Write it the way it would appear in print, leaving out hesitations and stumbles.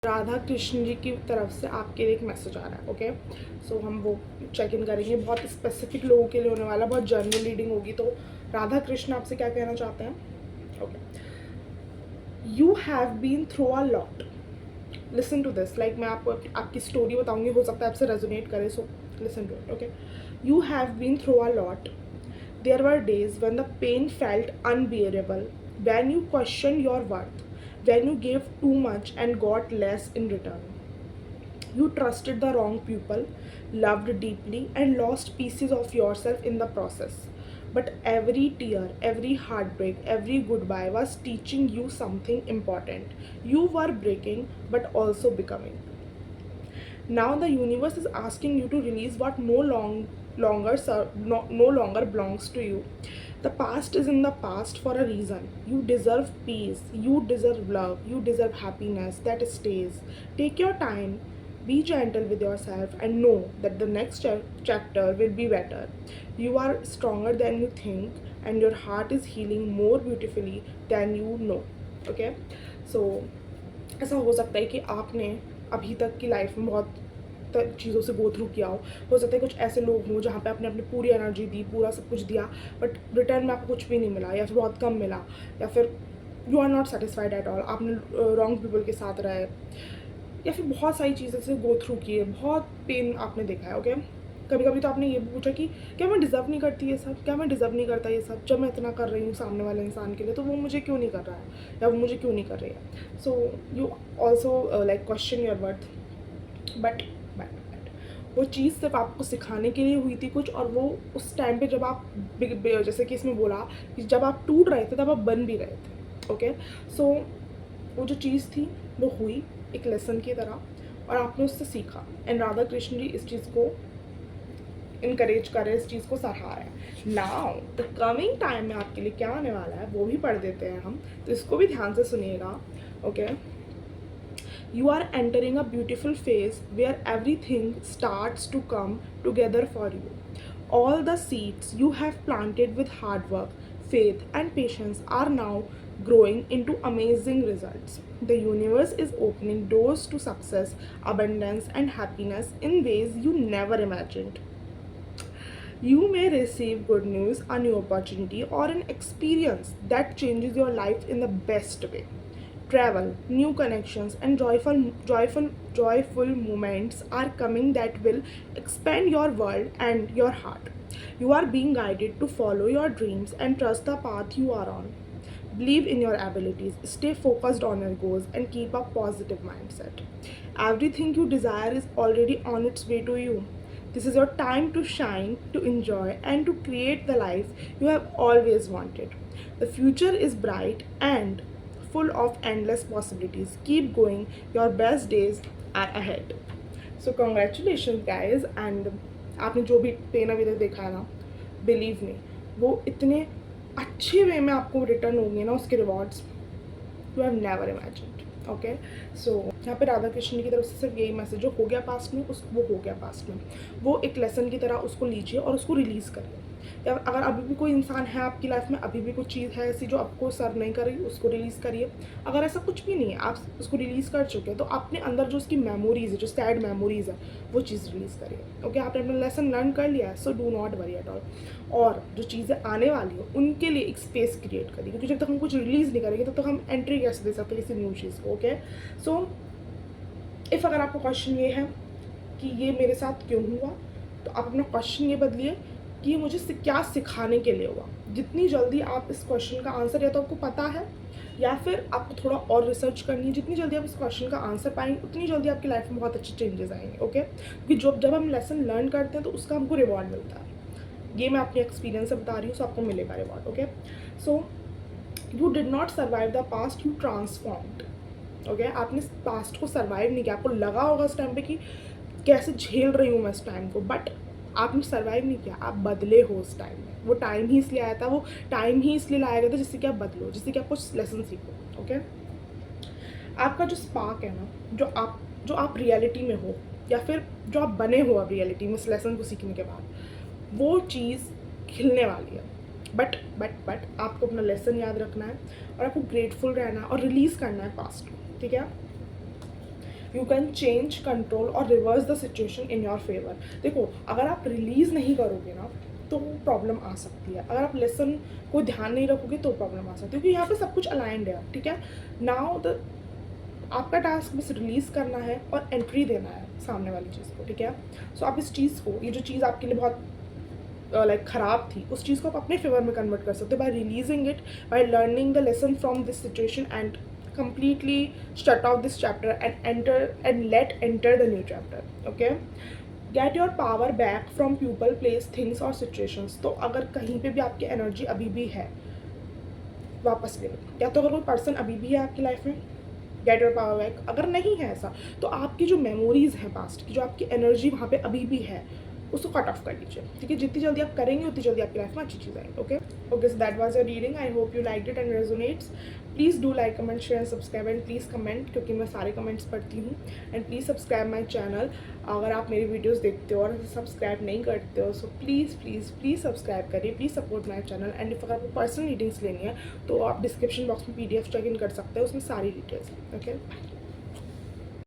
राधा कृष्ण जी की तरफ से आपके लिए एक मैसेज आ रहा है। ओके, सो हम वो चेक इन करेंगे। बहुत स्पेसिफिक लोगों के लिए होने वाला, बहुत जनरल रीडिंग होगी। तो राधा कृष्ण आपसे क्या कहना चाहते हैं? Okay, you have been through a lot. Listen to this. Like मैं आपको आपकी स्टोरी बताऊंगी, हो सकता है आपसे रेजोनेट करे, so listen to it. Okay, you have been through a lot. There were days when the pain felt unbearable, when you questioned your worth, when you gave too much and got less in return. You trusted the wrong people, loved deeply, and lost pieces of yourself in the process. But every tear, every heartbreak, every goodbye was teaching you something important. You were breaking, but also becoming. Now the universe is asking you to release what no longer belongs to you. The past is in the past for a reason. You deserve peace, you deserve love, you deserve happiness that stays. Take your time, be gentle with yourself, and know that the next chapter will be better. You are stronger than you think, and your heart is healing more beautifully than you know. Okay, so ऐसा हो सकता है कि आपने अभी तक की life में बहुत चीज़ों से गो थ्रू किया हो सकता है कुछ ऐसे लोग हों जहाँ पे आपने अपनी पूरी एनर्जी दी, पूरा सब कुछ दिया, बट रिटर्न में आपको कुछ भी नहीं मिला, या फिर बहुत कम मिला, या फिर you are not satisfied at all, आपने रॉन्ग पीपल के साथ रहे, या फिर बहुत सारी चीज़ें से गो थ्रू की है, बहुत पेन आपने देखा है। ओके, कभी कभी तो आपने ये भी पूछा कि क्या मैं डिज़र्व नहीं करती ये सब, क्या मैं डिज़र्व नहीं करता ये सब, जब मैं इतना कर रही हूँ सामने वाले इंसान के लिए, तो वो मुझे क्यों नहीं कर रहा है, या वो मुझे क्यों नहीं कर रही है। So you also like question your worth, but वो चीज़ सिर्फ आपको सिखाने के लिए हुई थी कुछ, और वो उस टाइम पे जब आप जैसे कि इसमें बोला कि जब आप टूट रहे थे तब आप बन भी रहे थे। ओके, सो वो जो चीज़ थी वो हुई एक लेसन की तरह, और आपने उससे सीखा, एंड राधा कृष्ण जी इस चीज़ को इनकरेज कर रहे हैं, इस चीज़ को सराहा रहे हैं। नाउ द कमिंग टाइम में आपके लिए क्या आने वाला है वो भी पढ़ देते हैं हम, तो इसको भी ध्यान से सुनिएगा। Okay, you are entering a beautiful phase where everything starts to come together for you. All the seeds you have planted with hard work, faith, and patience are now growing into amazing results. The universe is opening doors to success, abundance, and happiness in ways you never imagined. You may receive good news, a new opportunity, or an experience that changes your life in the best way. Travel, new connections, and joyful moments are coming that will expand your world and your heart. You are being guided to follow your dreams and trust the path you are on. Believe in your abilities, stay focused on your goals, and keep a positive mindset. Everything you desire is already on its way to you. This is your time to shine, to enjoy, and to create the life you have always wanted. The future is bright and full of endless possibilities. Keep going, your best days are ahead. So, congratulations, guys, and आपने जो भी pen अभी तक देखा है ना, believe me, वो इतने अच्छे वे में आपको रिटर्न होंगे ना उसके rewards, you have never imagined. Okay, so यहाँ पे राधा कृष्ण की तरफ से सिर्फ यही मैसेज, जो हो गया पास्ट में वो हो गया पास्ट में, वो एक लेसन की तरह उसको लीजिए और उसको रिलीज़ करिए। या अगर अभी भी कोई इंसान है आपकी लाइफ में, अभी भी कुछ चीज़ है ऐसी जो आपको सर्व नहीं कर रही, उसको रिलीज़ करिए। अगर ऐसा कुछ भी नहीं है, आप उसको रिलीज़ कर चुके हैं, तो अपने अंदर जो उसकी मेमोरीज़ है, जो सैड मेमोरीज़ है, वो चीज़ रिलीज़ करिए। ओके, आपने अपना लेसन लर्न कर लिया है, so do not worry at all. और जो चीज़ें आने वाली हो उनके लिए एक स्पेस क्रिएट करिए, क्योंकि जब तक हम कुछ रिलीज़ नहीं करेंगे तब तक हम एंट्री कैसे दे सकते हैं किसी न्यू चीज़ को। ओके, सो इफ़ अगर आपका क्वेश्चन ये है कि ये मेरे साथ क्यों हुआ, तो आप अपना क्वेश्चन ये बदलिए कि ये मुझे क्या सिखाने के लिए हुआ। जितनी जल्दी आप इस क्वेश्चन का आंसर या तो आपको पता है, या फिर आपको थोड़ा और रिसर्च करनी है, जितनी जल्दी आप इस क्वेश्चन का आंसर पाएंगे उतनी जल्दी आपकी लाइफ में बहुत अच्छे चेंजेस आएंगे। ओके, क्योंकि जब हम लेसन लर्न करते हैं तो उसका हमको रिवॉर्ड मिलता है। ये मैं अपने एक्सपीरियंस से बता रही हूँ, सो आपको मिलेगा reward. Okay, so you did not survive the past, you transformed. Okay, आपने पास्ट को सर्वाइव नहीं किया, आपको लगा होगा उस टाइम पे कि कैसे झेल रही हूँ मैं इस टाइम को, बट आपने सर्वाइव नहीं किया, आप बदले हो उस टाइम में। वो टाइम ही इसलिए आया था, वो टाइम ही इसलिए लाया गया था जिससे कि आप बदलो, जिससे कि आप कुछ लेसन सीखो। ओके, आपका जो स्पार्क है ना, जो आप रियलिटी में हो, या फिर जो आप बने हो अब रियलिटी में इस लेसन को सीखने के बाद, वो चीज़ खिलने वाली है। बट आपको अपना लेसन याद रखना है, और आपको ग्रेटफुल रहना है और रिलीज़ करना है पास्ट को। ठीक है, यू कैन चेंज, कंट्रोल और reverse the situation in your favour. देखो, अगर आप रिलीज़ नहीं करोगे ना तो प्रॉब्लम आ सकती है. अगर आप लेसन को ध्यान नहीं रखोगे तो प्रॉब्लम आ सकती है, क्योंकि यहाँ पे सब कुछ अलाइंड है. ठीक है, नाउ द आपका टास्क बस रिलीज़ करना है और एंट्री देना है सामने वाली चीज़ को. ठीक है, सो आप इस चीज़ को, ये जो चीज़ आपके लिए बहुत लाइक ख़राब थी, उस चीज़ को आप अपने फेवर में कन्वर्ट कर सकते हो bye releasing it, by learning the lesson from this situation and completely shut off this chapter and let enter the new chapter. Okay, get your power back from people, place, things और situations. तो अगर कहीं पे भी आपकी energy अभी भी है, वापस ले लो. या तो अगर कोई पर्सन अभी भी है आपकी लाइफ में, गेट योर पावर बैक. अगर नहीं है ऐसा, तो आपकी जो मेमोरीज हैं पास्ट की, जो आपकी एनर्जी वहाँ पे अभी भी है, उसको कट ऑफ कर लीजिए. ठीक है, जितनी जल्दी आप करेंगे उतनी जल्दी आपकी लाइफ में अच्छी चीज़ आएगी. Okay okay, so that was your reading. I hope you liked it and resonates. Please do like, comment, share and subscribe and please comment, क्योंकि मैं सारे कमेंट्स पढ़ती हूँ. And please subscribe my channel. अगर आप मेरी वीडियोज़ देखते हो और सब्सक्राइब नहीं करते हो, so please please please subscribe करिए. Please support my channel. And if अगर आपको पर्सनल रीडिंग्स लेनी है तो आप डिस्क्रिप्शन बॉक्स में PDF चेक इन कर सकते हो, उसमें सारी डिटेल्स हैं. ओके.